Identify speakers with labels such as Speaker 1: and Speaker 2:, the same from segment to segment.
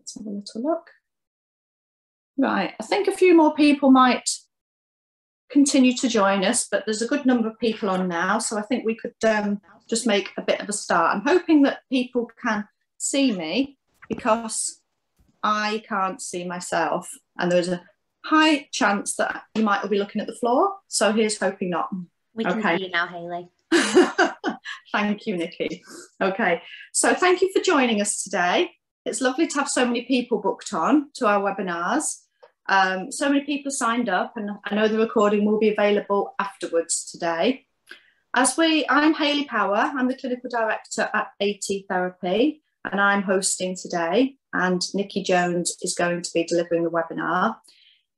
Speaker 1: Let's have a little look. Right, I think a few more people might continue to join us, but there's a good number of people on now, so I think we could just make a bit of a start. I'm hoping that people can see me because I can't see myself, and there's a high chance that you might be looking at the floor, so here's hoping not.
Speaker 2: We can see you now, Hayley.
Speaker 1: Thank you, Nikki. Okay, so thank you for joining us today. It's lovely to have so many people booked on to our webinars. So many people signed up, and I know the recording will be available afterwards today. I'm Hayley Power, I'm the Clinical Director at AT Therapy, and I'm hosting today, and Nikki Jones is going to be delivering the webinar.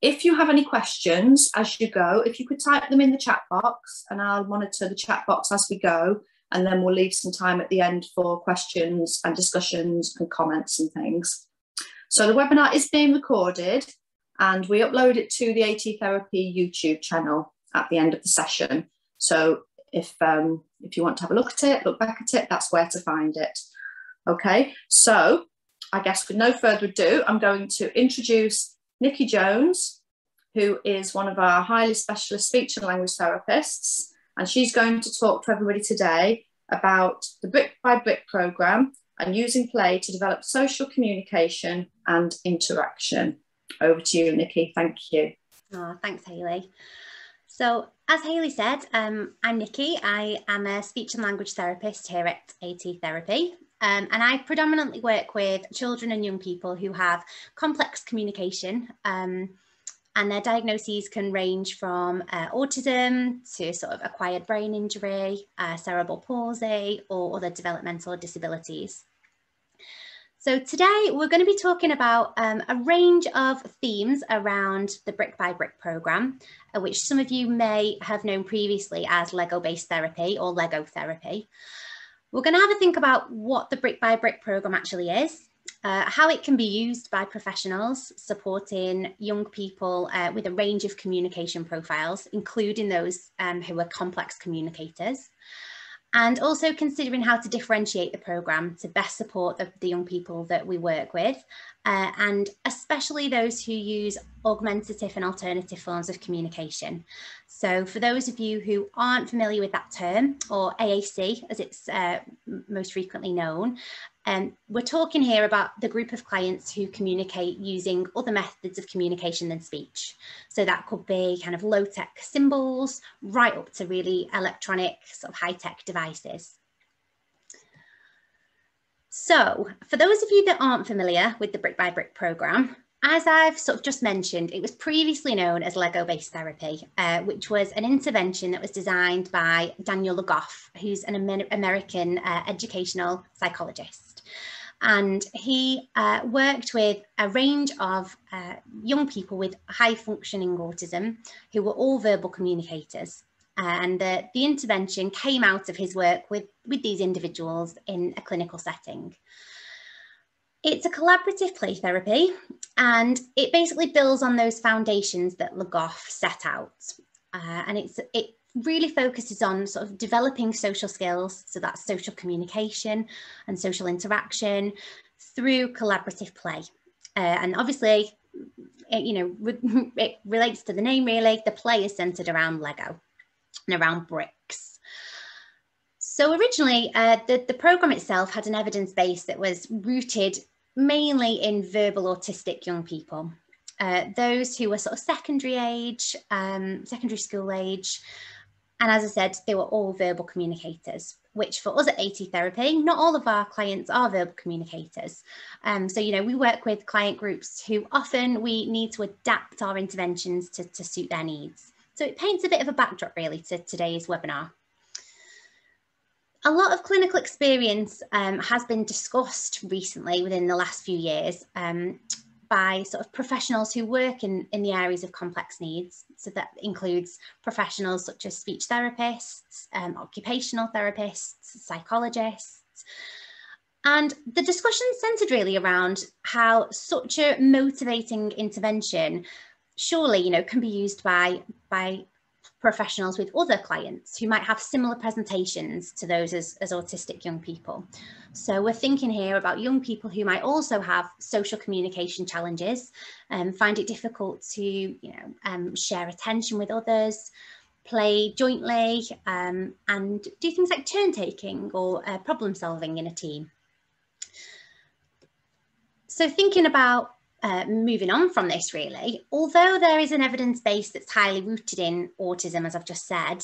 Speaker 1: If you have any questions as you go, if you could type them in the chat box, and I'll monitor the chat box as we go, and then we'll leave some time at the end for questions and discussions and comments and things. So the webinar is being recorded, and we upload it to the AT Therapy YouTube channel at the end of the session. So if you want to have a look at it, look back at it, that's where to find it. Okay, so I guess with no further ado, I'm going to introduce Nikki Jones, who is one of our highly specialist speech and language therapists, and she's going to talk to everybody today about the Brick by Brick programme and using play to develop social communication and interaction. Over to you, Nikki. Thank you.
Speaker 2: Oh, thanks, Hayley. So, as Hayley said, I'm Nikki. I am a speech and language therapist here at AT Therapy. And I predominantly work with children and young people who have complex communication, and their diagnoses can range from autism to sort of acquired brain injury, cerebral palsy, or other developmental disabilities. So today we're going to be talking about a range of themes around the Brick by Brick programme, which some of you may have known previously as Lego-based therapy or Lego therapy. We're going to have a think about what the Brick by Brick programme actually is, how it can be used by professionals supporting young people with a range of communication profiles, including those who are complex communicators, and also considering how to differentiate the programme to best support the young people that we work with, and especially those who use augmentative and alternative forms of communication. So for those of you who aren't familiar with that term, or AAC as it's most frequently known, we're talking here about the group of clients who communicate using other methods of communication than speech. So that could be kind of low-tech symbols, right up to really electronic, sort of high-tech devices. So for those of you that aren't familiar with the Brick by Brick programme, as I've sort of just mentioned, it was previously known as Lego-based therapy, which was an intervention that was designed by Daniel Legoff, who's an American educational psychologist. And he worked with a range of young people with high functioning autism who were all verbal communicators. And the intervention came out of his work with these individuals in a clinical setting. It's a collaborative play therapy, and it basically builds on those foundations that Legoff set out. And it really focuses on sort of developing social skills, so that's social communication and social interaction through collaborative play. And obviously, it relates to the name really. The play is centered around Lego and around bricks. So originally, the program itself had an evidence base that was rooted mainly in verbal autistic young people, those who were sort of secondary school age. And as I said, they were all verbal communicators, which for us at AT Therapy, not all of our clients are verbal communicators. So, we work with client groups who often we need to adapt our interventions to suit their needs. So it paints a bit of a backdrop really to today's webinar. A lot of clinical experience has been discussed recently within the last few years by sort of professionals who work in the areas of complex needs. So that includes professionals such as speech therapists, occupational therapists, psychologists. And the discussion centered really around how such a motivating intervention surely, can be used by professionals with other clients who might have similar presentations to those as autistic young people. So we're thinking here about young people who might also have social communication challenges and find it difficult to, share attention with others, play jointly, and do things like turn taking or problem solving in a team. So thinking about moving on from this, really, although there is an evidence base that's highly rooted in autism, as I've just said,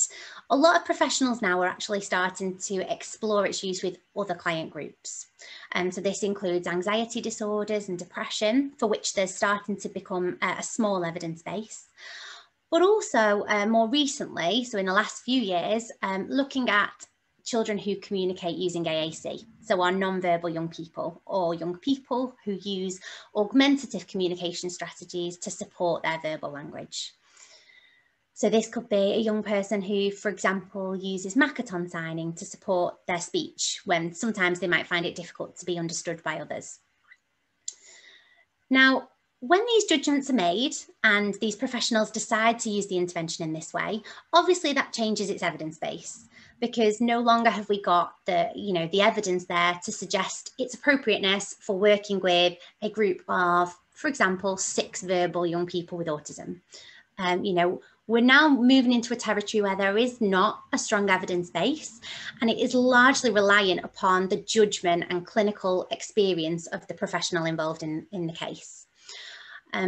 Speaker 2: a lot of professionals now are actually starting to explore its use with other client groups. And so this includes anxiety disorders and depression, for which there's starting to become a small evidence base. But also more recently, so in the last few years, looking at children who communicate using AAC, so our non-verbal young people, or young people who use augmentative communication strategies to support their verbal language. So this could be a young person who, for example, uses Makaton signing to support their speech when sometimes they might find it difficult to be understood by others. Now, when these judgments are made and these professionals decide to use the intervention in this way, obviously that changes its evidence base, because no longer have we got the evidence there to suggest its appropriateness for working with a group of, for example, 6 verbal young people with autism. We're now moving into a territory where there is not a strong evidence base, and it is largely reliant upon the judgment and clinical experience of the professional involved in the case.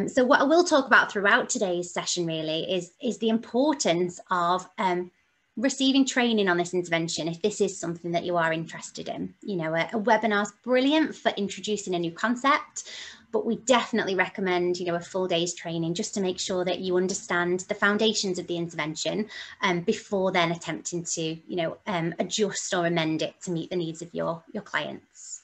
Speaker 2: So what I will talk about throughout today's session really is the importance of receiving training on this intervention if this is something that you are interested in. A webinar is brilliant for introducing a new concept, but we definitely recommend, a full day's training just to make sure that you understand the foundations of the intervention before then attempting to, adjust or amend it to meet the needs of your clients.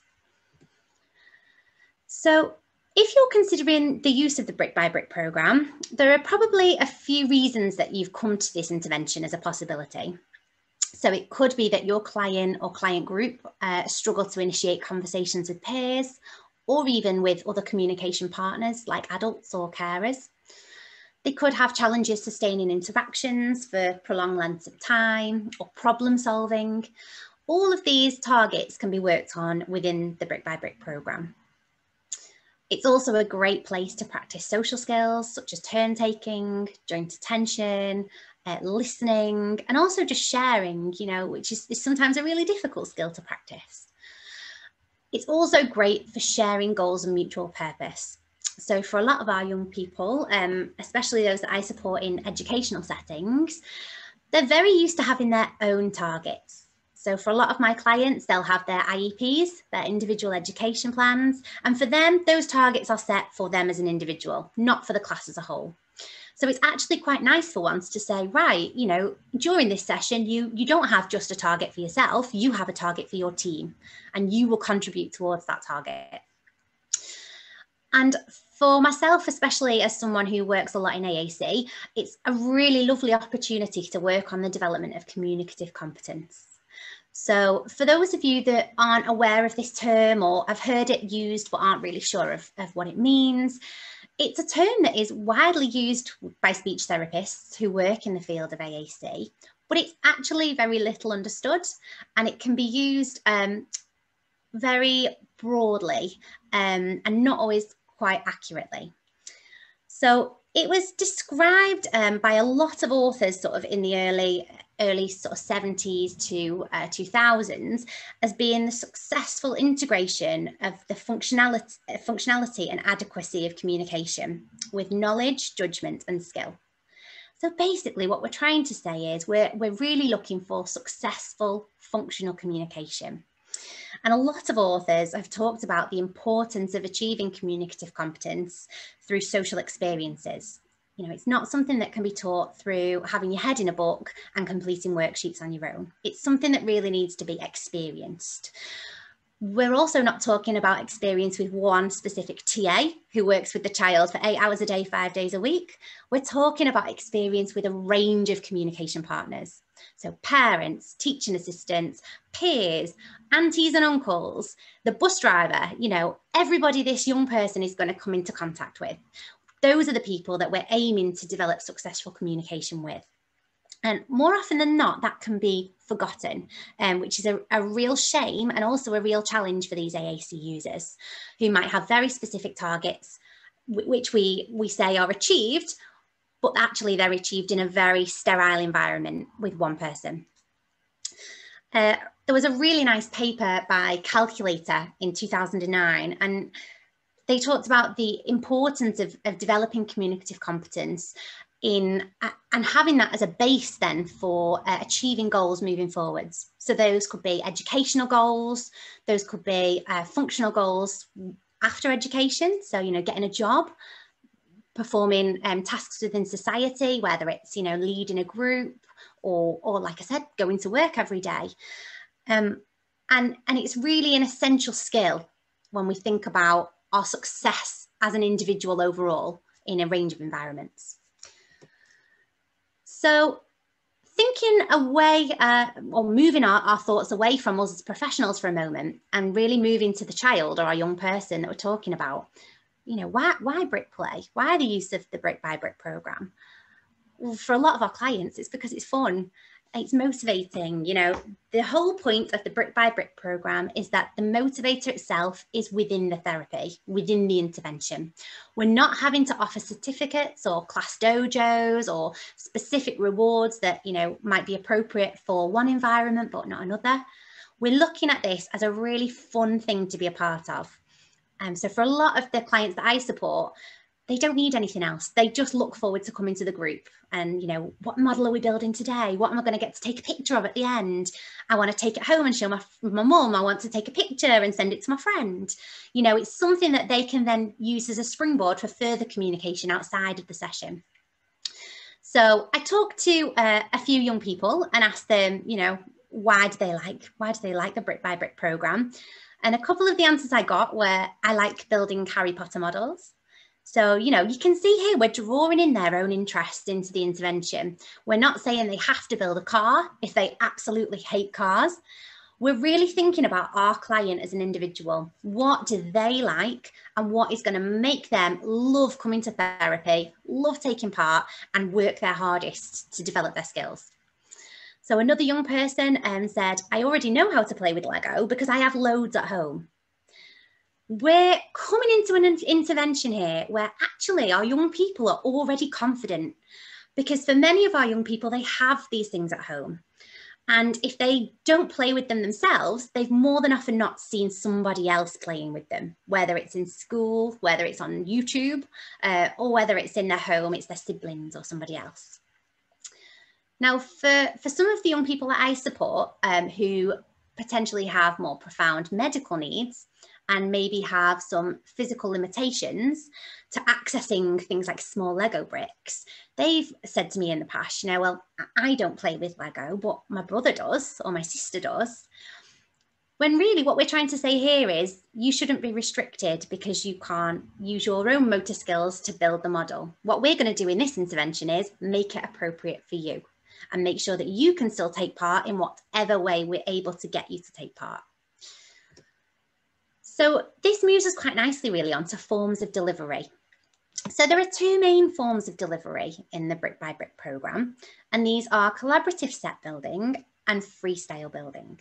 Speaker 2: So if you're considering the use of the Brick by Brick programme, there are probably a few reasons that you've come to this intervention as a possibility. So it could be that your client or client group struggle to initiate conversations with peers, or even with other communication partners like adults or carers. They could have challenges sustaining interactions for prolonged lengths of time, or problem solving. All of these targets can be worked on within the Brick by Brick programme. It's also a great place to practice social skills such as turn taking, joint attention, listening, and also just sharing, which is sometimes a really difficult skill to practice. It's also great for sharing goals and mutual purpose. So for a lot of our young people, especially those that I support in educational settings, they're very used to having their own targets. So for a lot of my clients, they'll have their IEPs, their individual education plans, and for them, those targets are set for them as an individual, not for the class as a whole. So it's actually quite nice for once to say, right, during this session, you don't have just a target for yourself, you have a target for your team, and you will contribute towards that target. And for myself, especially as someone who works a lot in AAC, it's a really lovely opportunity to work on the development of communicative competence. So for those of you that aren't aware of this term or have heard it used but aren't really sure of what it means, it's a term that is widely used by speech therapists who work in the field of AAC, but it's actually very little understood, and it can be used very broadly and not always quite accurately. So it was described by a lot of authors sort of in the early sort of 70s to 2000s as being the successful integration of the functionality and adequacy of communication with knowledge, judgment and skill. So basically what we're trying to say is we're really looking for successful functional communication. And a lot of authors have talked about the importance of achieving communicative competence through social experiences. It's not something that can be taught through having your head in a book and completing worksheets on your own. It's something that really needs to be experienced. We're also not talking about experience with one specific TA who works with the child for 8 hours a day, 5 days a week. We're talking about experience with a range of communication partners. So parents, teaching assistants, peers, aunties and uncles, the bus driver, everybody this young person is going to come into contact with. Those are the people that we're aiming to develop successful communication with. And more often than not, that can be forgotten, which is a real shame and also a real challenge for these AAC users who might have very specific targets, which we say are achieved, but actually they're achieved in a very sterile environment with one person. There was a really nice paper by Calculator in 2009, and they talked about the importance of developing communicative competence and having that as a base then for achieving goals moving forwards. So those could be educational goals, those could be functional goals after education. So, you know, getting a job, performing tasks within society, whether it's, you know, leading a group or like I said, going to work every day. And it's really an essential skill when we think about our success as an individual overall in a range of environments. So thinking away or moving our thoughts away from us as professionals for a moment and really moving to the child or our young person that we're talking about, you know, why brick play? Why the use of the brick by brick program? Well, for a lot of our clients, it's because it's fun. It's motivating. You know, the whole point of the brick by brick program is that the motivator itself is within the therapy, within the intervention. We're not having to offer certificates or class dojos or specific rewards that, you know, might be appropriate for one environment but not another. We're looking at this as a really fun thing to be a part of. So for a lot of the clients that I support, they don't need anything else. They just look forward to coming to the group and, you know, what model are we building today? What am I going to get to take a picture of at the end? I want to take it home and show my mum. I want to take a picture and send it to my friend. You know, it's something that they can then use as a springboard for further communication outside of the session. So I talked to a few young people and asked them, you know, why do they like the brick by brick program? And a couple of the answers I got were, I like building Harry Potter models. So, you know, you can see here we're drawing in their own interest into the intervention. We're not saying they have to build a car if they absolutely hate cars. We're really thinking about our client as an individual. What do they like and what is going to make them love coming to therapy, love taking part and work their hardest to develop their skills. So another young person said, I already know how to play with Lego because I have loads at home. We're coming into an intervention here where actually our young people are already confident, because for many of our young people, they have these things at home. And if they don't play with them themselves, they've more than often not seen somebody else playing with them, whether it's in school, whether it's on YouTube, or whether it's in their home, it's their siblings or somebody else. Now, for some of the young people that I support who potentially have more profound medical needs, and maybe have some physical limitations to accessing things like small Lego bricks, they've said to me in the past, you know, well, I don't play with Lego, but my brother does, or my sister does. When really what we're trying to say here is you shouldn't be restricted because you can't use your own motor skills to build the model. What we're going to do in this intervention is make it appropriate for you and make sure that you can still take part in whatever way we're able to get you to take part. So this moves us quite nicely really onto forms of delivery. So there are two main forms of delivery in the brick by brick program, and these are collaborative set building and freestyle building.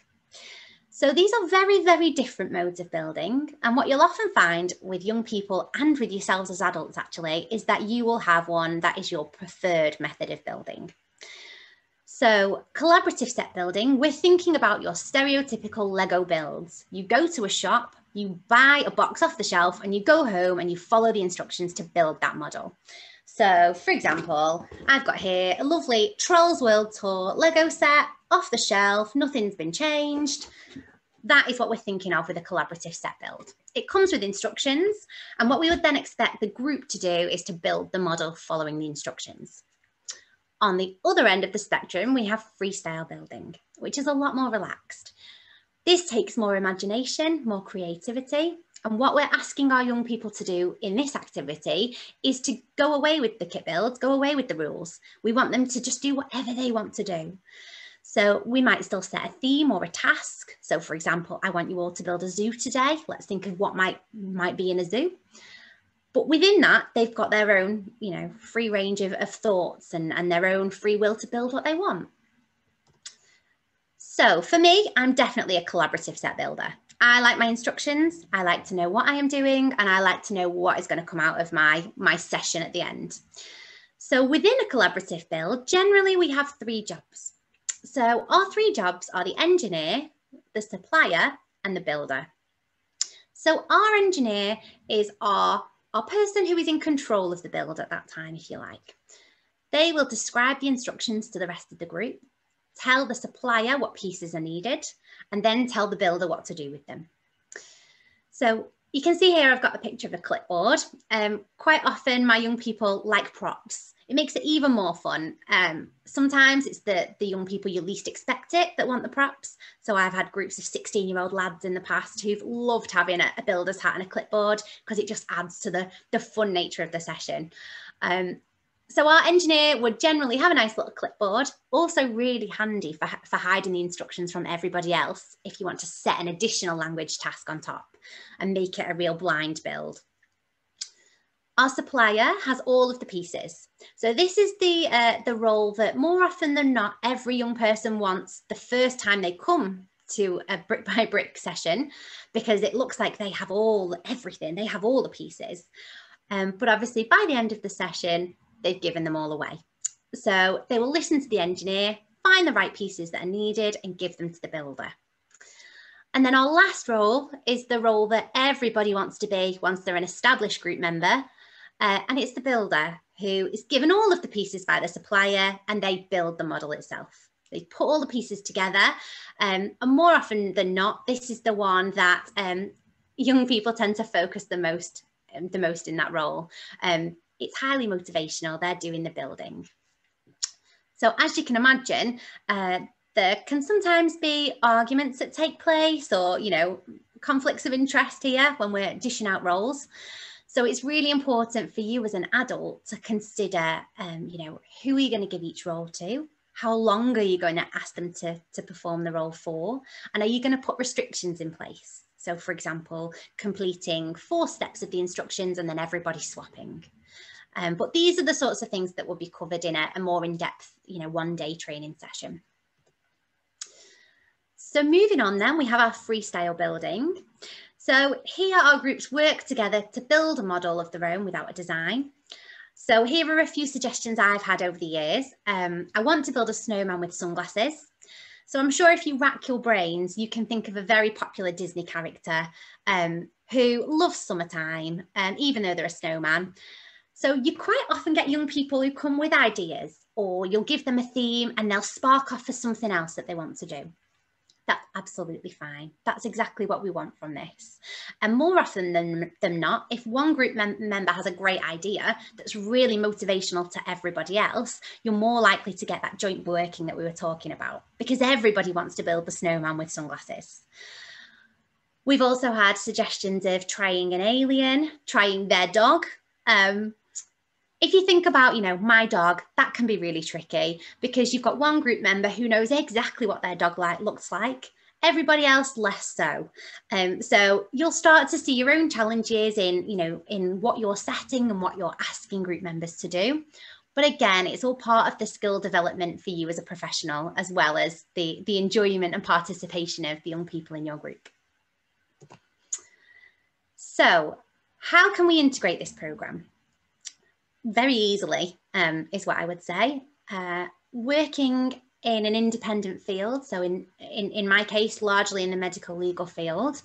Speaker 2: So these are very, very different modes of building. And what you'll often find with young people and with yourselves as adults actually, is that you will have one that is your preferred method of building. So collaborative set building, we're thinking about your stereotypical Lego builds. You go to a shop, you buy a box off the shelf and you go home and you follow the instructions to build that model. So for example, I've got here a lovely Trolls World Tour Lego set off the shelf, nothing's been changed. That is what we're thinking of with a collaborative set build. It comes with instructions, and what we would then expect the group to do is to build the model following the instructions. On the other end of the spectrum, we have freestyle building, which is a lot more relaxed. This takes more imagination, more creativity. And what we're asking our young people to do in this activity is to go away with the kit builds, go away with the rules. We want them to just do whatever they want to do. So we might still set a theme or a task. So for example, I want you all to build a zoo today. Let's think of what might be in a zoo. But within that, they've got their own, free range of thoughts and their own free will to build what they want. So for me, I'm definitely a collaborative set builder. I like my instructions, I like to know what I am doing, and I like to know what is going to come out of my session at the end. So within a collaborative build, generally we have 3 jobs. So our 3 jobs are the engineer, the supplier, and the builder. So our engineer is our person who is in control of the build at that time, if you like. They will describe the instructions to the rest of the group, tell the supplier what pieces are needed, and then tell the builder what to do with them. So you can see here I've got a picture of a clipboard. Quite often my young people like props. It makes it even more fun. Sometimes it's the young people you least expect it that want the props. So I've had groups of 16-year-old lads in the past who've loved having a builder's hat and a clipboard because it just adds to the fun nature of the session. So our engineer would generally have a nice little clipboard, also really handy for hiding the instructions from everybody else if you want to set an additional language task on top and make it a real blind build. Our supplier has all of the pieces. So this is the role that more often than not, every young person wants the first time they come to a brick by brick session, because it looks like they have everything, they have all the pieces. But obviously by the end of the session, they've given them all away. So they will listen to the engineer, find the right pieces that are needed and give them to the builder. And then our last role is the role that everybody wants to be once they're an established group member. And it's the builder, who is given all of the pieces by the supplier and they build the model itself. They put all the pieces together. And more often than not, this is the one that young people tend to focus the most in that role. It's highly motivational. They're doing the building. So as you can imagine, there can sometimes be arguments that take place or, conflicts of interest here when we're dishing out roles. So it's really important for you as an adult to consider, who are you going to give each role to? How long are you going to ask them to perform the role for? And are you going to put restrictions in place? So for example, completing 4 steps of the instructions and then everybody swapping. But these are the sorts of things that will be covered in a more in-depth, one-day training session. So moving on then, we have our freestyle building. So here our groups work together to build a model of their own without a design. So here are a few suggestions I've had over the years. I want to build a snowman with sunglasses. So I'm sure if you rack your brains, you can think of a very popular Disney character who loves summertime, even though they're a snowman. So you quite often get young people who come with ideas, or you'll give them a theme and they'll spark off for something else that they want to do. That's absolutely fine. That's exactly what we want from this. And more often than not, if one group member has a great idea that's really motivational to everybody else, you're more likely to get that joint working that we were talking about, because everybody wants to build the snowman with sunglasses. We've also had suggestions of trying an alien, trying their dog. If you think about, my dog, that can be really tricky because you've got one group member who knows exactly what their dog looks like, everybody else less so. So you'll start to see your own challenges in what you're setting and what you're asking group members to do. But again, it's all part of the skill development for you as a professional, as well as the enjoyment and participation of the young people in your group. So how can we integrate this programme? Very easily is what I would say. Working in an independent field, so in my case, largely in the medical legal field,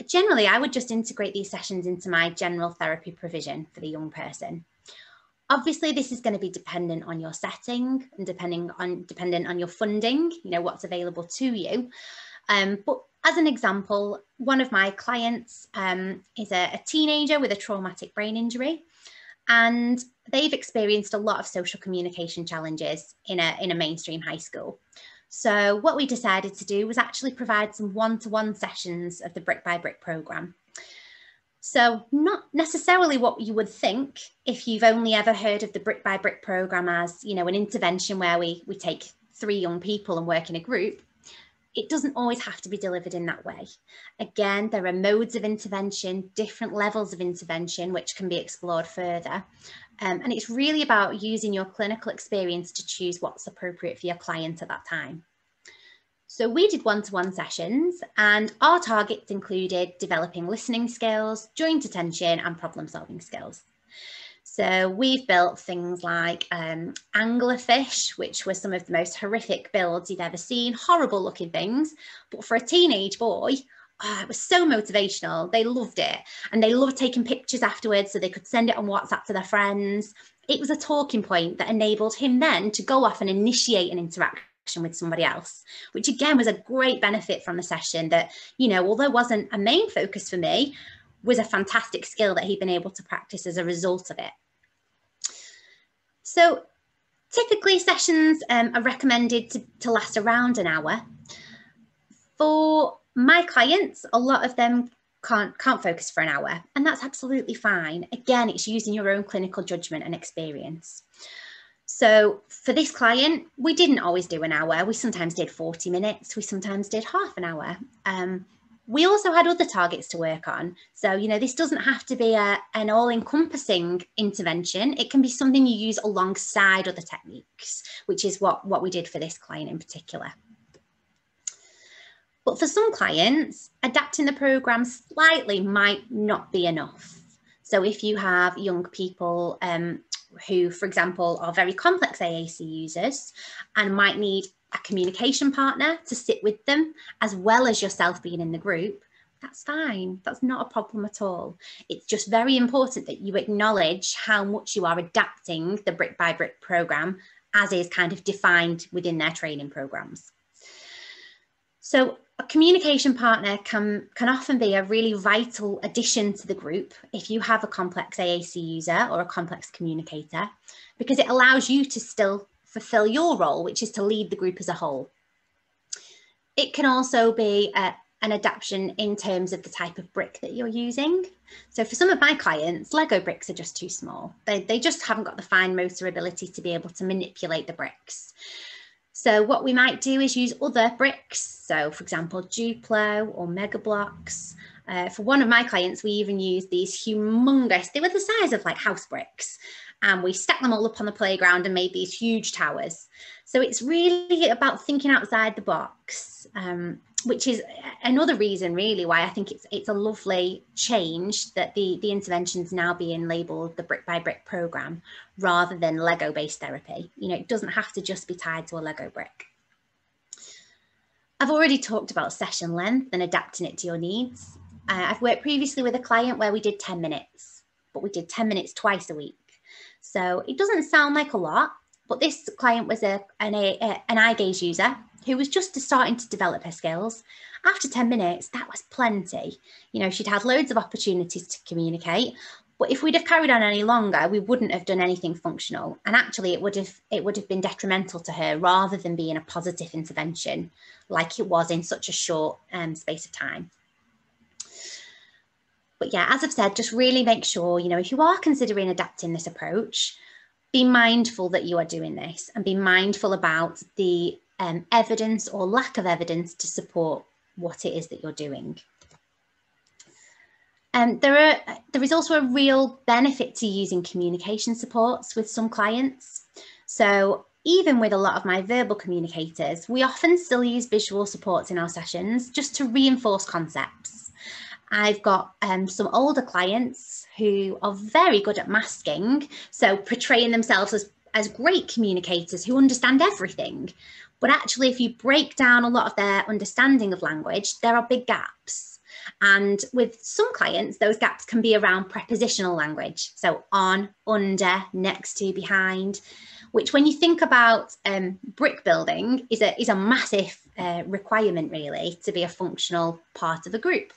Speaker 2: generally I would just integrate these sessions into my general therapy provision for the young person. Obviously, this is going to be dependent on your setting and dependent on your funding, what's available to you. But as an example, one of my clients is a teenager with a traumatic brain injury. And they've experienced a lot of social communication challenges in a mainstream high school. So what we decided to do was actually provide some one-to-one sessions of the Brick by Brick programme. So not necessarily what you would think if you've only ever heard of the Brick by Brick programme as, an intervention where we take 3 young people and work in a group. it doesn't always have to be delivered in that way. Again, there are modes of intervention, different levels of intervention, which can be explored further. And it's really about using your clinical experience to choose what's appropriate for your client at that time. So we did one-to-one sessions, and our targets included developing listening skills, joint attention, and problem-solving skills. So we've built things like anglerfish, which were some of the most horrific builds you've ever seen, horrible looking things. But for a teenage boy, it was so motivational. They loved it. And they loved taking pictures afterwards so they could send it on WhatsApp to their friends. It was a talking point that enabled him then to go off and initiate an interaction with somebody else, which again was a great benefit from the session that, you know, although wasn't a main focus for me, was a fantastic skill that he'd been able to practice as a result of it. So typically sessions are recommended to last around an hour. For my clients, a lot of them can't focus for an hour, and that's absolutely fine. Again, it's using your own clinical judgment and experience. So for this client, we didn't always do an hour. We sometimes did 40 minutes. We sometimes did half an hour. We also had other targets to work on. So, you know, this doesn't have to be an all-encompassing intervention. It can be something you use alongside other techniques, which is what we did for this client in particular. But for some clients, adapting the program slightly might not be enough. So if you have young people who, for example, are very complex AAC users and might need a communication partner to sit with them, as well as yourself being in the group, that's fine. That's not a problem at all. It's just very important that you acknowledge how much you are adapting the brick by brick program as is kind of defined within their training programs. So a communication partner can often be a really vital addition to the group if you have a complex AAC user or a complex communicator, because it allows you to still fulfill your role, which is to lead the group as a whole. It can also be an adaptation in terms of the type of brick that you're using. So for some of my clients, Lego bricks are just too small. They just haven't got the fine motor ability to be able to manipulate the bricks. So what we might do is use other bricks. So for example, Duplo or Mega Blocks. For one of my clients, we even used these humongous, they were the size of like house bricks. And we stacked them all up on the playground and made these huge towers. So it's really about thinking outside the box, which is another reason really why I think it's a lovely change that the intervention's now being labelled the brick by brick program rather than Lego based therapy. You know, it doesn't have to just be tied to a Lego brick. I've already talked about session length and adapting it to your needs. I've worked previously with a client where we did 10 minutes, but we did 10 minutes twice a week. So it doesn't sound like a lot, but this client was an eye gaze user who was just starting to develop her skills. After 10 minutes, that was plenty. You know, she'd had loads of opportunities to communicate, but if we'd have carried on any longer, we wouldn't have done anything functional. And actually it would have been detrimental to her rather than being a positive intervention like it was in such a short space of time. But yeah, as I've said, just really make sure, you know, if you are considering adapting this approach, be mindful that you are doing this and be mindful about the evidence or lack of evidence to support what it is that you're doing. There is also a real benefit to using communication supports with some clients. So even with a lot of my verbal communicators, we often still use visual supports in our sessions just to reinforce concepts. I've got some older clients who are very good at masking, so portraying themselves as great communicators who understand everything. But actually, if you break down a lot of their understanding of language, there are big gaps. And with some clients, those gaps can be around prepositional language. So on, under, next to, behind, which when you think about brick building is a massive requirement really to be a functional part of a group.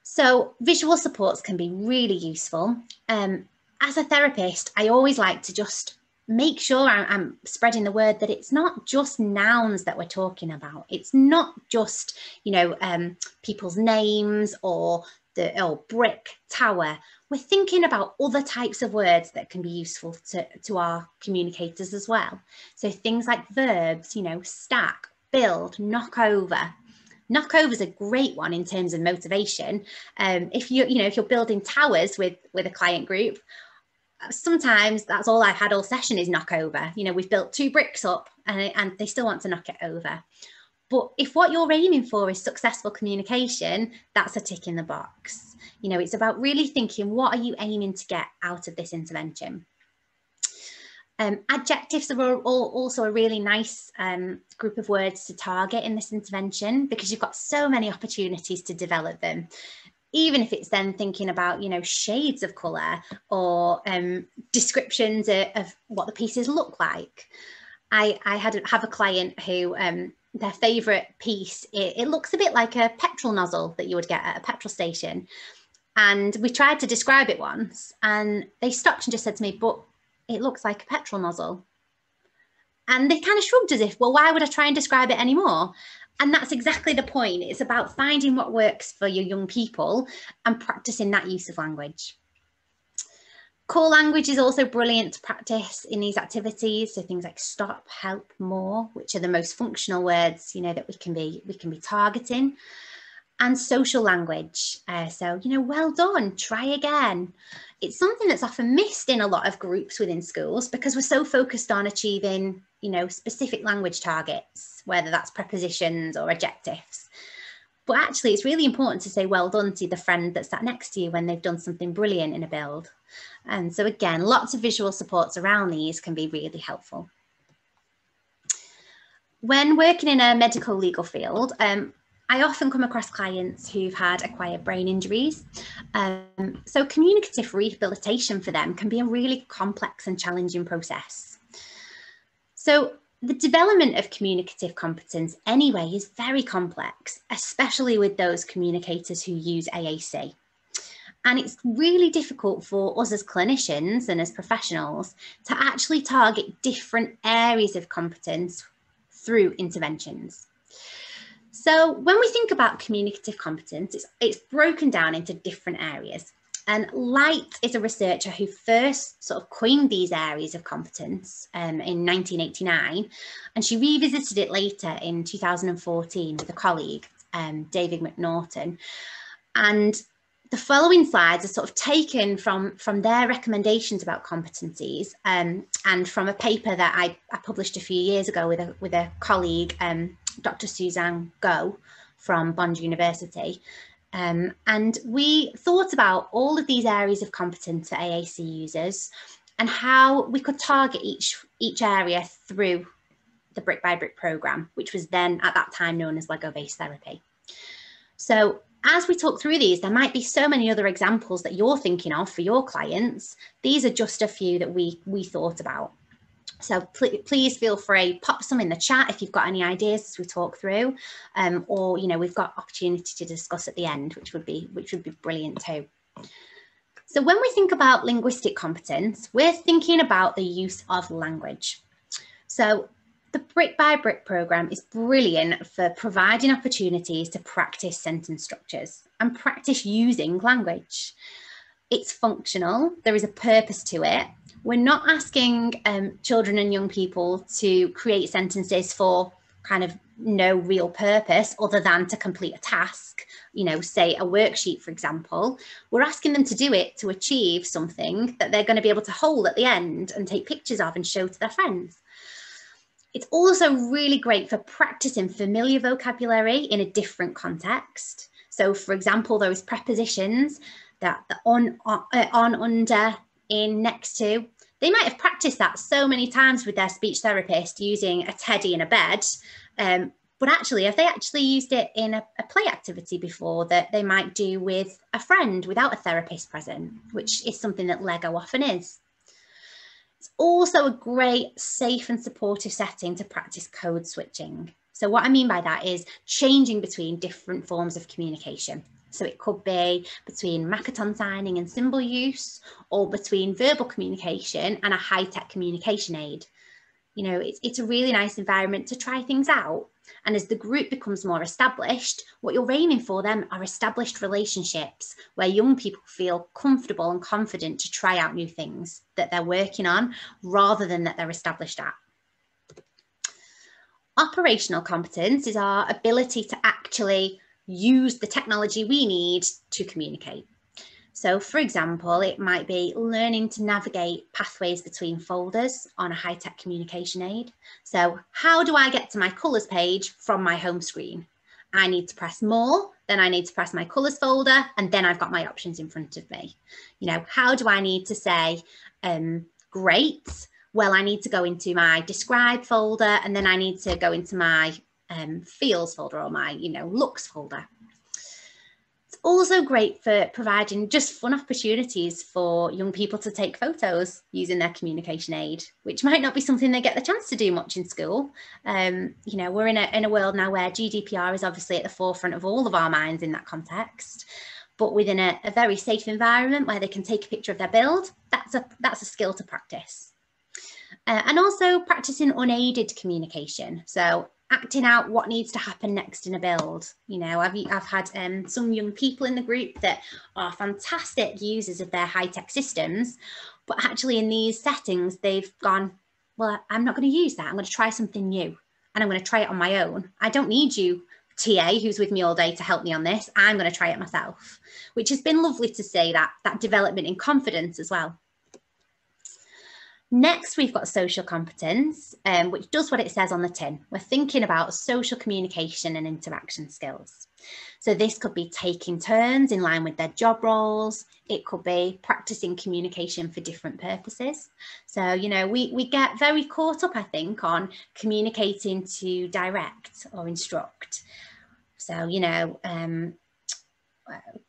Speaker 2: So visual supports can be really useful. As a therapist, I always like to just make sure I'm spreading the word that it's not just nouns that we're talking about. It's not just, you know, people's names or brick, tower. We're thinking about other types of words that can be useful to our communicators as well. So things like verbs, you know, stack, build, knock over. Knockover is a great one in terms of motivation. If you're building towers with a client group, sometimes that's all I've had all session is knock over. We've built 2 bricks up and they still want to knock it over. But if what you're aiming for is successful communication, that's a tick in the box. It's about really thinking, what are you aiming to get out of this intervention? Adjectives are also a really nice group of words to target in this intervention, because you've got so many opportunities to develop them. Even if it's then thinking about, shades of colour or descriptions of what the pieces look like. I have a client who their favourite piece, it looks a bit like a petrol nozzle that you would get at a petrol station. And we tried to describe it once and they stopped and just said to me, but it looks like a petrol nozzle. And they kind of shrugged as if, well, why would I try and describe it anymore? And that's exactly the point. It's about finding what works for your young people and practicing that use of language. Core language is also brilliant to practice in these activities. So things like stop, help, more, which are the most functional words, that we can be targeting. And social language. So, well done, try again. It's something that's often missed in a lot of groups within schools because we're so focused on achieving, specific language targets, whether that's prepositions or adjectives. But actually, it's really important to say well done to the friend that's sat next to you when they've done something brilliant in a build. And so again, lots of visual supports around these can be really helpful. When working in a medical legal field, I often come across clients who've had acquired brain injuries. So communicative rehabilitation for them can be a really complex and challenging process. So the development of communicative competence anyway is very complex, especially with those communicators who use AAC. And it's really difficult for us as clinicians and as professionals to actually target different areas of competence through interventions. So when we think about communicative competence, it's broken down into different areas. And Light is a researcher who first sort of coined these areas of competence in 1989, and she revisited it later in 2014 with a colleague, David McNaughton. And the following slides are sort of taken from their recommendations about competencies and from a paper that I published a few years ago with a colleague, Dr. Suzanne Go from Bond University. And we thought about all of these areas of competence for AAC users and how we could target each area through the Brick by Brick programme, which was then at that time known as Lego-based therapy. So as we talk through these, there might be so many other examples that you're thinking of for your clients. These are just a few that we thought about. So please feel free, pop some in the chat if you've got any ideas as we talk through, or we've got opportunity to discuss at the end, which would be brilliant too. So when we think about linguistic competence, we're thinking about the use of language. So the Brick by Brick programme is brilliant for providing opportunities to practice sentence structures and practice using language. It's functional, there is a purpose to it. We're not asking children and young people to create sentences for kind of no real purpose other than to complete a task, say a worksheet, for example. We're asking them to do it to achieve something that they're going to be able to hold at the end and take pictures of and show to their friends. It's also really great for practicing familiar vocabulary in a different context. So, for example, those prepositions that the on, under, in, next to, they might have practiced that so many times with their speech therapist using a teddy in a bed, but actually, have they actually used it in a play activity before that they might do with a friend without a therapist present, which is something that Lego often is. It's also a great, safe and supportive setting to practice code switching. So what I mean by that is changing between different forms of communication. So it could be between Makaton signing and symbol use, or between verbal communication and a high-tech communication aid. It's a really nice environment to try things out. And as the group becomes more established, what you're aiming for them are established relationships where young people feel comfortable and confident to try out new things that they're working on rather than that they're established at. Operational competence is our ability to actually use the technology we need to communicate. So for example, it might be learning to navigate pathways between folders on a high-tech communication aid. So how do I get to my colours page from my home screen? I need to press more, then I need to press my colours folder, and then I've got my options in front of me. You know, how do I need to say great? Well, I need to go into my describe folder, and then I need to go into my feels folder or my, looks folder. It's also great for providing just fun opportunities for young people to take photos using their communication aid, which might not be something they get the chance to do much in school. We're in a world now where GDPR is obviously at the forefront of all of our minds in that context, but within a very safe environment where they can take a picture of their build, that's a skill to practice. And also practicing unaided communication. So acting out what needs to happen next in a build. I've had some young people in the group that are fantastic users of their high-tech systems, but actually in these settings, they've gone, well, I'm not going to use that. I'm going to try something new, and I'm going to try it on my own. I don't need you, TA, who's with me all day, to help me on this. I'm going to try it myself, which has been lovely to see that development in confidence as well. Next, we've got social competence, which does what it says on the tin. We're thinking about social communication and interaction skills. So this could be taking turns in line with their job roles. It could be practicing communication for different purposes. So, we get very caught up, I think, on communicating to direct or instruct. So,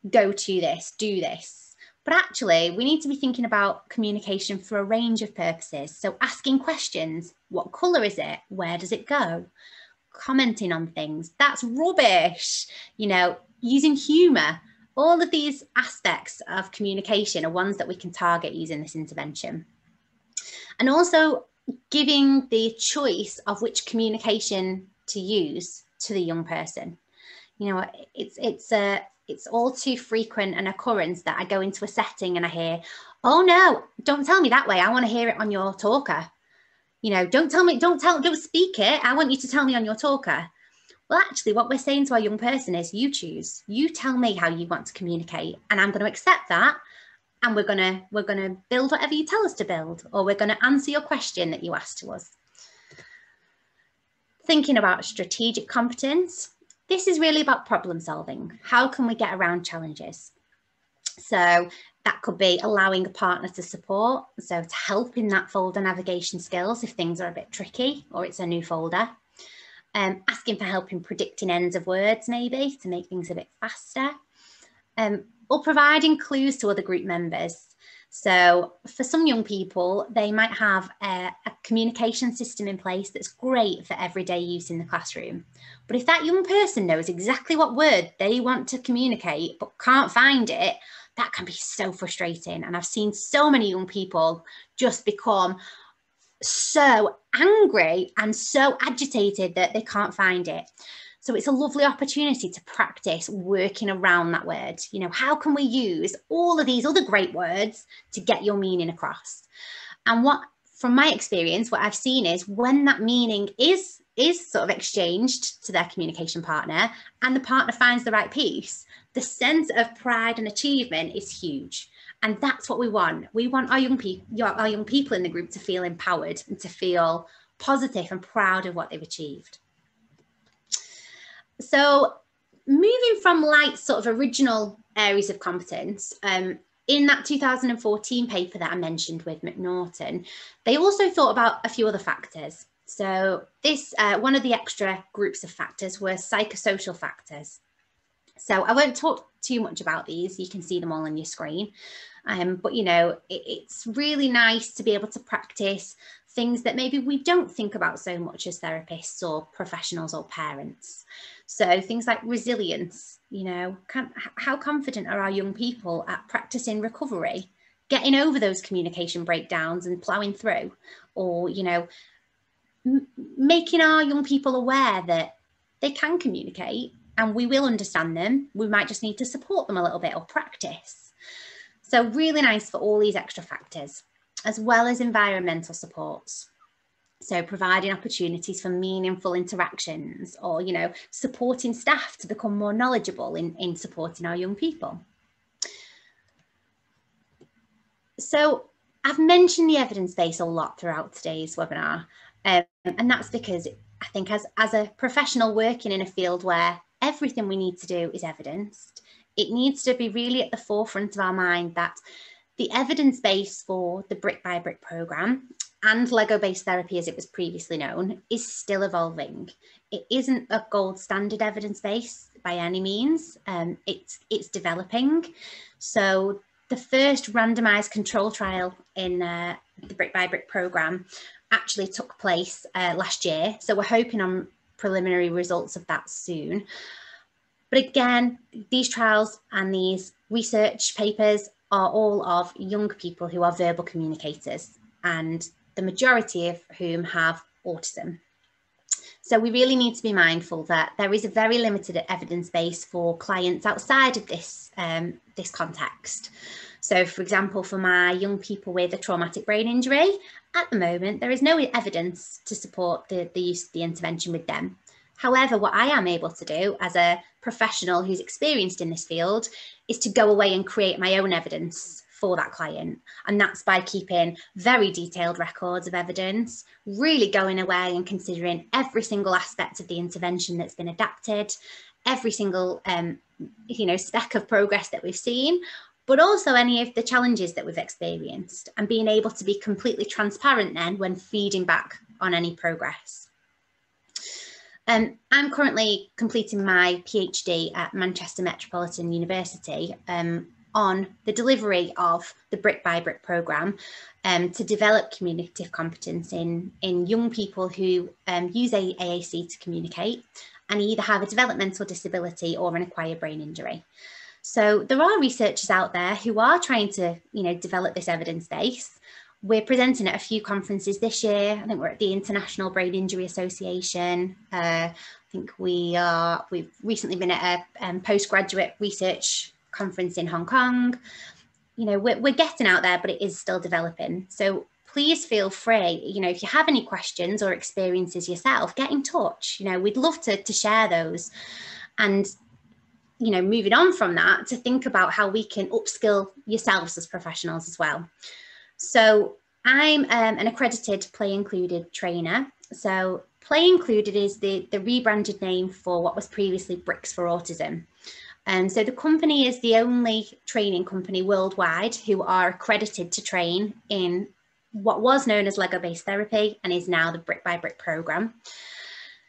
Speaker 2: go to this, do this. But actually, we need to be thinking about communication for a range of purposes. So asking questions, what colour is it? Where does it go? Commenting on things, that's rubbish. Using humour. All of these aspects of communication are ones that we can target using this intervention. And also giving the choice of which communication to use to the young person. It's all too frequent an occurrence that I go into a setting and I hear, oh no, don't tell me that way. I want to hear it on your talker. Don't speak it. I want you to tell me on your talker. Well, actually, what we're saying to our young person is you choose. You tell me how you want to communicate, and I'm going to accept that. And we're gonna build whatever you tell us to build, or we're going to answer your question that you asked to us. Thinking about strategic competence. This is really about problem solving. How can we get around challenges? So that could be allowing a partner to support, so to help in that folder navigation skills if things are a bit tricky or it's a new folder. Asking for help in predicting ends of words maybe to make things a bit faster. Or providing clues to other group members. So for some young people, they might have a communication system in place that's great for everyday use in the classroom. But if that young person knows exactly what word they want to communicate but can't find it, that can be so frustrating. And I've seen so many young people just become so angry and so agitated that they can't find it. So it's a lovely opportunity to practice working around that word. How can we use all of these other great words to get your meaning across? And from my experience, what I've seen is when that meaning is sort of exchanged to their communication partner and the partner finds the right piece, the sense of pride and achievement is huge. And that's what we want. We want our young people in the group to feel empowered and to feel positive and proud of what they've achieved. So moving from light sort of original areas of competence, in that 2014 paper that I mentioned with McNaughton, they also thought about a few other factors. So this, one of the extra groups of factors were psychosocial factors. So I won't talk too much about these. You can see them all on your screen. But, it's really nice to be able to practice things that maybe we don't think about so much as therapists or professionals or parents. So things like resilience, how confident are our young people at practicing recovery, getting over those communication breakdowns and ploughing through, or, making our young people aware that they can communicate and we will understand them. We might just need to support them a little bit or practice. So really nice for all these extra factors, as well as environmental supports. So providing opportunities for meaningful interactions, or, you know, supporting staff to become more knowledgeable in supporting our young people. So I've mentioned the evidence base a lot throughout today's webinar, and that's because I think as a professional working in a field where everything we need to do is evidenced, it needs to be really at the forefront of our mind that the evidence base for the Brick by Brick programme and Lego-based therapy, as it was previously known, is still evolving. It isn't a gold standard evidence base by any means. It's developing. So the first randomised control trial in the Brick by Brick programme actually took place last year. So we're hoping on preliminary results of that soon. But again, these trials and these research papers are all of young people who are verbal communicators, and the majority of whom have autism. So we really need to be mindful that there is a very limited evidence base for clients outside of this, this context. So for example, for my young people with a traumatic brain injury, at the moment, there is no evidence to support the use of the intervention with them. However, what I am able to do as a professional who's experienced in this field is to go away and create my own evidence for that client. And that's by keeping very detailed records of evidence, really going away and considering every single aspect of the intervention that's been adapted, every single you know, speck of progress that we've seen, but also any of the challenges that we've experienced, and being able to be completely transparent then when feeding back on any progress. I'm currently completing my PhD at Manchester Metropolitan University on the delivery of the Brick by Brick programme to develop communicative competence in young people who use AAC to communicate and either have a developmental disability or an acquired brain injury. So there are researchers out there who are trying to, you know, develop this evidence base. We're presenting at a few conferences this year. I think we're at the International Brain Injury Association. I think we've recently been at a postgraduate research conference in Hong Kong. You know, we're getting out there, but it is still developing. So please feel free, you know, if you have any questions or experiences yourself, get in touch. You know, we'd love to share those. And, you know, moving on from that, to think about how we can upskill yourselves as professionals as well. So I'm an accredited Play Included trainer. So Play Included is the rebranded name for what was previously Bricks for Autism. And so the company is the only training company worldwide who are accredited to train in what was known as Lego-based therapy and is now the Brick by Brick programme.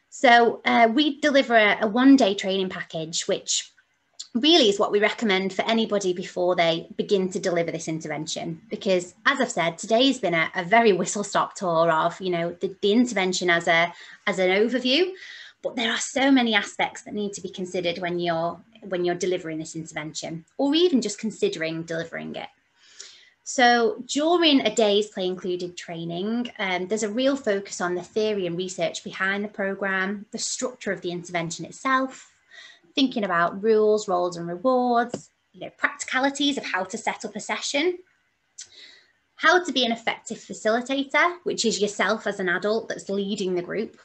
Speaker 2: So we deliver a one-day training package, which really is what we recommend for anybody before they begin to deliver this intervention. Because as I've said, today's been a very whistle-stop tour of, you know, the intervention as an overview, but there are so many aspects that need to be considered when you're delivering this intervention, or even just considering delivering it. So during a day's Play Included training, there's a real focus on the theory and research behind the programme, the structure of the intervention itself, thinking about rules, roles and rewards, you know, practicalities of how to set up a session, how to be an effective facilitator, which is yourself as an adult that's leading the group,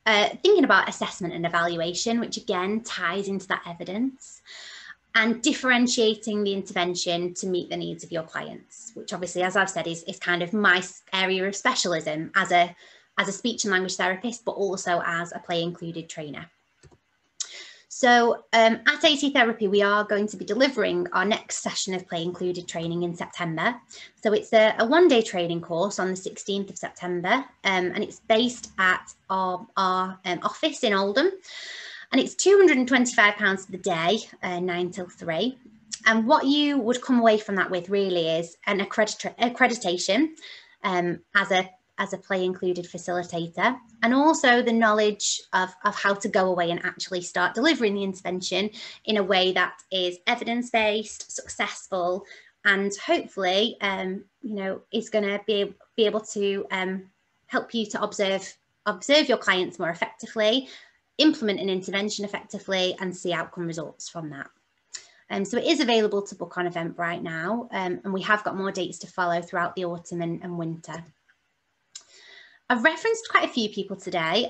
Speaker 2: thinking about assessment and evaluation, which again ties into that evidence, and differentiating the intervention to meet the needs of your clients, which obviously, as I've said, is kind of my area of specialism as a speech and language therapist, but also as a Play Included trainer. So at AT Therapy, we are going to be delivering our next session of Play Included training in September. So it's a one-day training course on the 16th of September, and it's based at our office in Oldham. And it's £225 for the day, 9 till 3. And what you would come away from that with really is an accreditation as a Play Included facilitator, and also the knowledge of how to go away and actually start delivering the intervention in a way that is evidence-based, successful, and hopefully, you know, is going to be able to help you to observe your clients more effectively, implement an intervention effectively, and see outcome results from that. So it is available to book on Eventbrite now, and we have got more dates to follow throughout the autumn and winter. I've referenced quite a few people today.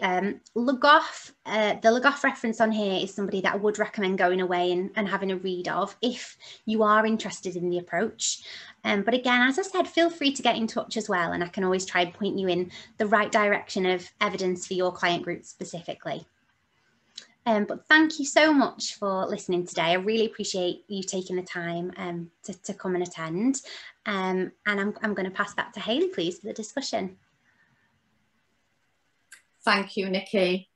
Speaker 2: Lugoff, the Lugoff reference on here is somebody that I would recommend going away and having a read of if you are interested in the approach. But again, as I said, feel free to get in touch as well, and I can always try and point you in the right direction of evidence for your client group specifically. But thank you so much for listening today. I really appreciate you taking the time to come and attend. And I'm going to pass back to Hayley, please, for the discussion.
Speaker 1: Thank you, Nikki.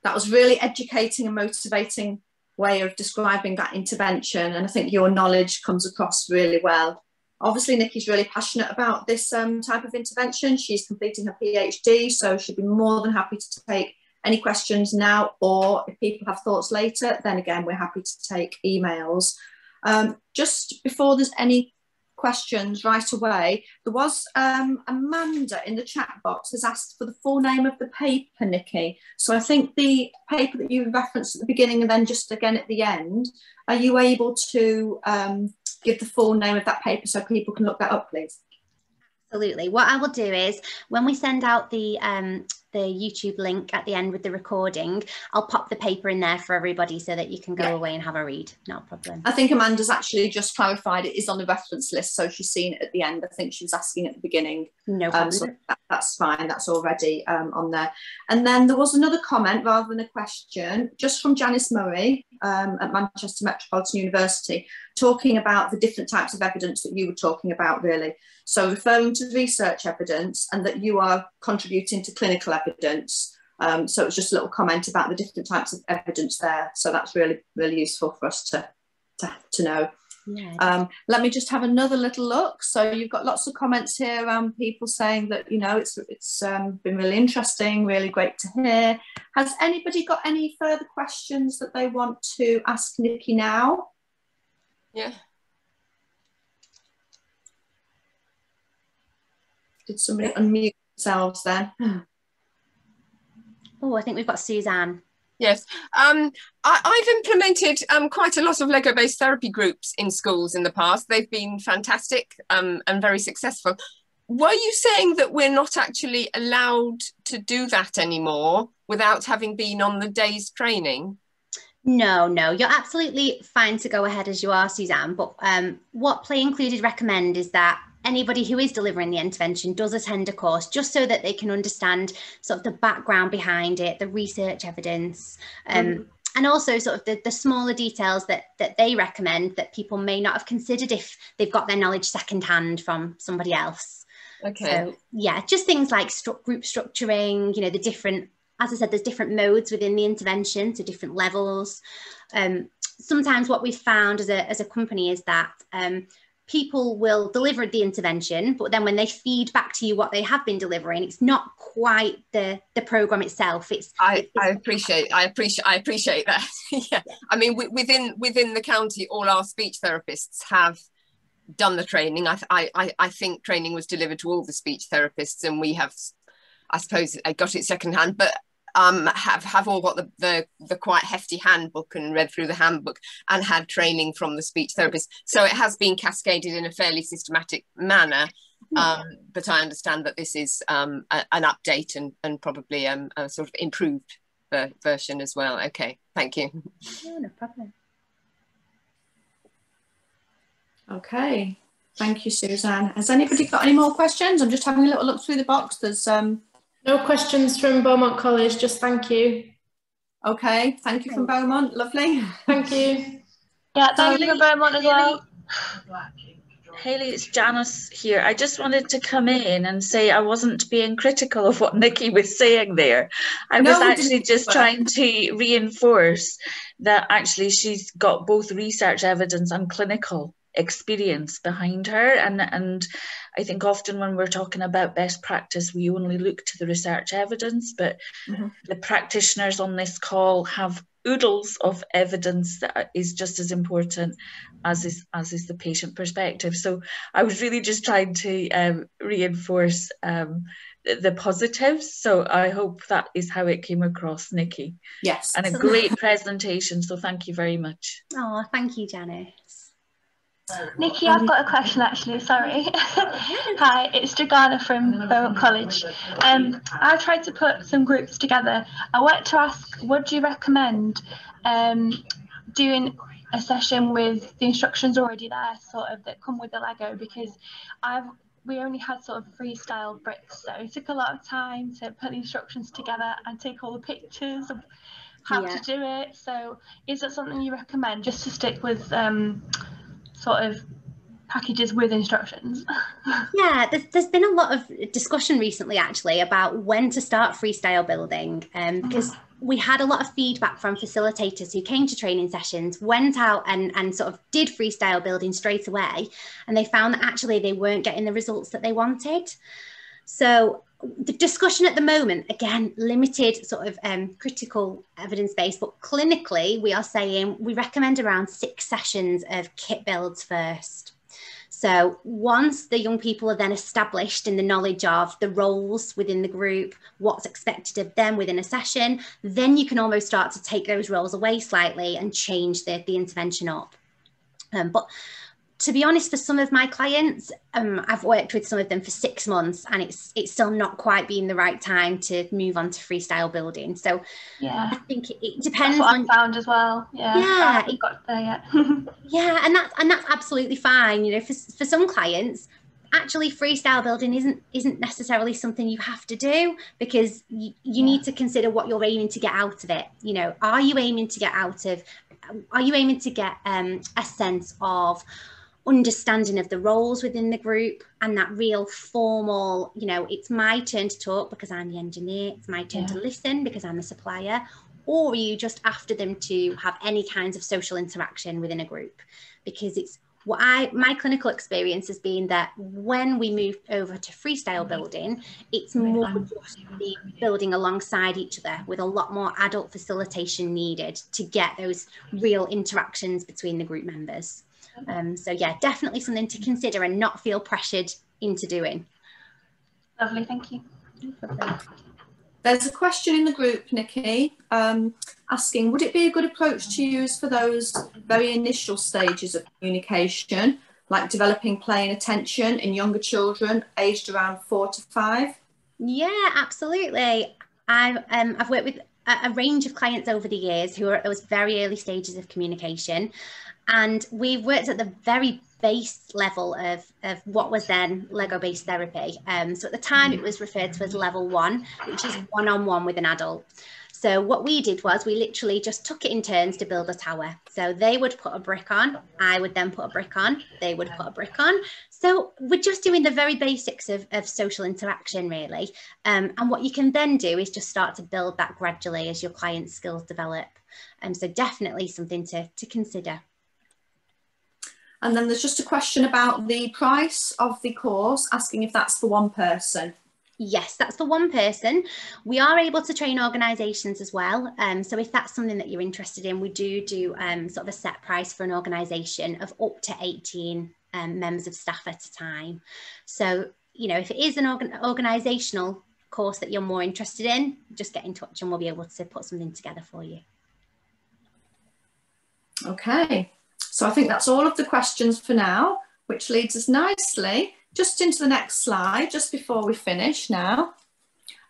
Speaker 1: That was really educating and motivating way of describing that intervention, and I think your knowledge comes across really well. Obviously, Nikki's really passionate about this type of intervention. She's completing her PhD, so she'd be more than happy to take any questions now, or if people have thoughts later, then again, we're happy to take emails. Just before there's any questions right away, there was Amanda in the chat box has asked for the full name of the paper, Nikki. So I think the paper that you referenced at the beginning and then just again at the end, are you able to give the full name of that paper so people can look that up, please?
Speaker 2: Absolutely. What I will do is when we send out the YouTube link at the end with the recording, I'll pop the paper in there for everybody so that you can go away and have a read. Not a problem.
Speaker 1: I think Amanda's actually just clarified it is on the reference list, so she's seen it at the end. I think she was asking at the beginning.
Speaker 2: No problem.
Speaker 1: So that's fine. That's already on there. And then there was another comment rather than a question, just from Janice Murray at Manchester Metropolitan University, talking about the different types of evidence that you were talking about, really. So referring to research evidence and that you are contributing to clinical evidence. So it's just a little comment about the different types of evidence there. So that's really, really useful for us to know. Yeah. Let me just have another little look. So you've got lots of comments here around people saying that, you know, it's been really interesting, really great to hear. Has anybody got any further questions that they want to ask Nikki now?
Speaker 3: Yeah.
Speaker 1: Did somebody unmute themselves then?
Speaker 2: Oh, I think we've got Suzanne.
Speaker 3: Yes, I've implemented quite a lot of Lego-based therapy groups in schools in the past. They've been fantastic and very successful. Were you saying that we're not actually allowed to do that anymore without having been on the day's training?
Speaker 2: No, you're absolutely fine to go ahead as you are, Suzanne. But what Play Included recommend is that anybody who is delivering the intervention does attend a course just so that they can understand sort of the background behind it, the research evidence, and also sort of the smaller details that they recommend that people may not have considered if they've got their knowledge secondhand from somebody else.
Speaker 3: Okay.
Speaker 2: So yeah, just things like group structuring, you know, the different, as I said, there's different modes within the intervention, so different levels. Sometimes what we've found as a company is that people will deliver the intervention, but then when they feed back to you what they have been delivering, it's not quite the program itself.
Speaker 3: I appreciate that. Yeah, I mean, within the county, all our speech therapists have done the training. I think training was delivered to all the speech therapists, and we have, I suppose, I got it secondhand, but have all got the quite hefty handbook and read through the handbook and had training from the speech therapist. So it has been cascaded in a fairly systematic manner. But I understand that this is an update and probably a sort of improved version as well. Okay, thank you.
Speaker 2: Yeah, no problem.
Speaker 1: Okay, thank you, Suzanne. Has anybody got any more questions? I'm just having a little look through the box. There's
Speaker 4: no questions from Beaumont College, just thank you.
Speaker 1: Okay, thank you from Beaumont, lovely.
Speaker 4: Thank you.
Speaker 5: Yeah, thank you from Beaumont as well.
Speaker 6: Hayley, it's Janice here. I just wanted to come in and say I wasn't being critical of what Nikki was saying there. I was actually just trying to reinforce that actually she's got both research evidence and clinical experience behind her, and I think often when we're talking about best practice we only look to the research evidence, but the practitioners on this call have oodles of evidence that is just as important as is the patient perspective. So I was really just trying to reinforce the positives. So I hope that is how it came across, Nikki.
Speaker 1: Yes.
Speaker 6: And a great presentation. So thank you very much.
Speaker 2: Oh, thank you, Janice.
Speaker 5: Nikki, I've got a question actually, sorry. Hi, it's Dragana from Beaumont College. I tried to put some groups together. I wanted to ask, would you recommend doing a session with the instructions already there, sort of, that come with the Lego? Because we only had sort of freestyle bricks, so it took a lot of time to put the instructions together and take all the pictures of how to do it. So is that something you recommend, just to stick with sort of packages with instructions?
Speaker 2: Yeah, there's been a lot of discussion recently actually about when to start freestyle building, because we had a lot of feedback from facilitators who came to training sessions, went out and sort of did freestyle building straight away, and they found that actually they weren't getting the results that they wanted. So the discussion at the moment, again, limited sort of critical evidence base, but clinically we are saying we recommend around 6 sessions of kit builds first. So once the young people are then established in the knowledge of the roles within the group, what's expected of them within a session, then you can almost start to take those roles away slightly and change the intervention up. But to be honest, for some of my clients, I've worked with some of them for 6 months and it's still not quite been the right time to move on to freestyle building. So
Speaker 5: yeah,
Speaker 2: I think it depends.
Speaker 5: That's what I found as well. Yeah, I haven't got there yet.
Speaker 2: Yeah, and that's absolutely fine. You know, for some clients, actually freestyle building isn't necessarily something you have to do, because you need to consider what you're aiming to get out of it. You know, are you aiming to get a sense of understanding of the roles within the group and that real formal, you know, it's my turn to talk because I'm the engineer, it's my turn to listen because I'm the supplier? Or are you just after them to have any kinds of social interaction within a group? Because it's my clinical experience has been that when we move over to freestyle building, it's more just the building alongside each other, with a lot more adult facilitation needed to get those real interactions between the group members. So yeah, definitely something to consider and not feel pressured into doing.
Speaker 5: Lovely, thank you.
Speaker 2: No problem.
Speaker 1: There's a question in the group, Nikki, asking, would it be a good approach to use for those very initial stages of communication, like developing play and attention in younger children aged around 4 to 5?
Speaker 2: Yeah, absolutely. I've worked with a range of clients over the years who are at those very early stages of communication, and we've worked at the very base level of what was then Lego-based therapy. So at the time it was referred to as level 1, which is one-on-one with an adult. So what we did was we literally just took it in turns to build a tower. So they would put a brick on, I would then put a brick on, they would put a brick on. So we're just doing the very basics of social interaction, really. And what you can then do is just start to build that gradually as your client's skills develop. So definitely something to consider.
Speaker 1: And then there's just a question about the price of the course, asking if that's for one person.
Speaker 2: Yes, that's for one person. We are able to train organisations as well. So if that's something that you're interested in, we do sort of a set price for an organisation of up to 18 members of staff at a time. So, you know, if it is an organisational course that you're more interested in, just get in touch and we'll be able to put something together for you.
Speaker 1: Okay. So I think that's all of the questions for now, which leads us nicely just into the next slide, just before we finish now.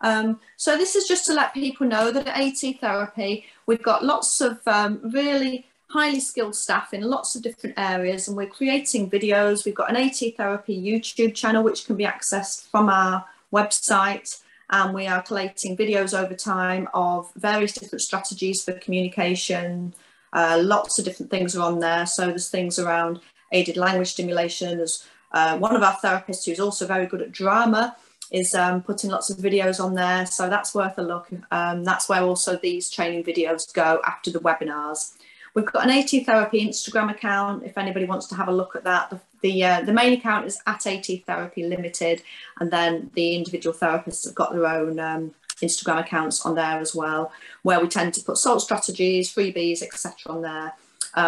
Speaker 1: So this is just to let people know that at AT Therapy, we've got lots of really highly skilled staff in lots of different areas, and we're creating videos. We've got an AT Therapy YouTube channel, which can be accessed from our website, and we are collating videos over time of various different strategies for communication. Lots of different things are on there. So there's things around aided language stimulation. There's one of our therapists who's also very good at drama is putting lots of videos on there. So that's worth a look. That's where also these training videos go after the webinars. We've got an AT Therapy Instagram account if anybody wants to have a look at that. The main account is at AT Therapy Limited, and then the individual therapists have got their own Instagram accounts on there as well, where we tend to put SALT strategies, freebies, etc. on there.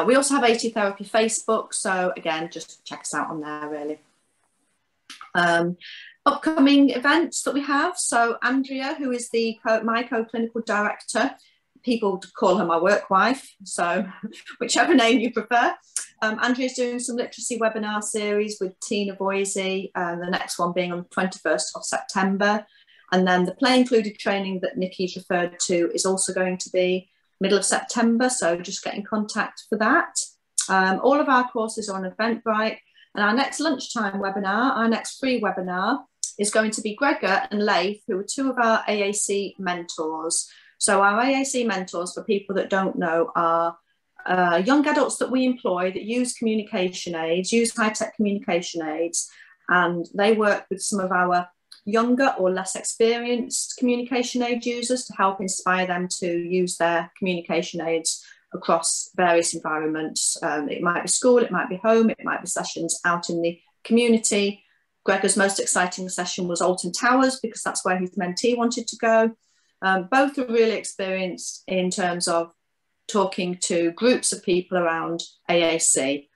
Speaker 1: We also have AT Therapy Facebook, so again, just check us out on there really. Upcoming events that we have, so Andrea, who is my co-clinical director, people call her my work wife, so whichever name you prefer. Andrea's doing some literacy webinar series with Tina Boise, the next one being on the 21st of September. And then the Play Included training that Nikki's referred to is also going to be middle of September, so just get in contact for that. All of our courses are on Eventbrite, and our next lunchtime webinar, our next free webinar, is going to be Gregor and Leif, who are two of our AAC mentors. So our AAC mentors, for people that don't know, are young adults that we employ that use communication aids, use high-tech communication aids, and they work with some of our younger or less experienced communication aid users to help inspire them to use their communication aids across various environments. It might be school, it might be home, it might be sessions out in the community. Gregor's most exciting session was Alton Towers, because that's where his mentee wanted to go. Both are really experienced in terms of talking to groups of people around AAC.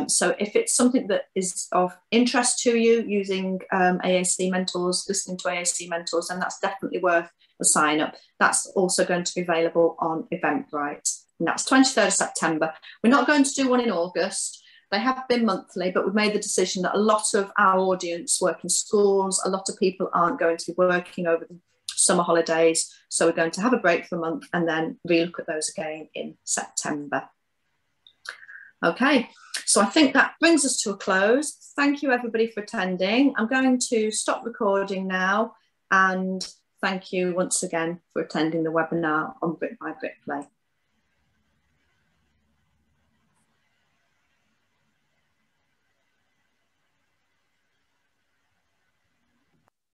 Speaker 1: So if it's something that is of interest to you, using AAC mentors, listening to AAC mentors, then that's definitely worth a sign up. That's also going to be available on Eventbrite, and that's 23rd of September. We're not going to do one in August. They have been monthly, but we've made the decision that a lot of our audience work in schools. A lot of people aren't going to be working over the summer holidays. So we're going to have a break for a month and then relook at those again in September. Okay, so I think that brings us to a close. Thank you everybody for attending. I'm going to stop recording now, and thank you once again for attending the webinar on Brick by Brick Play.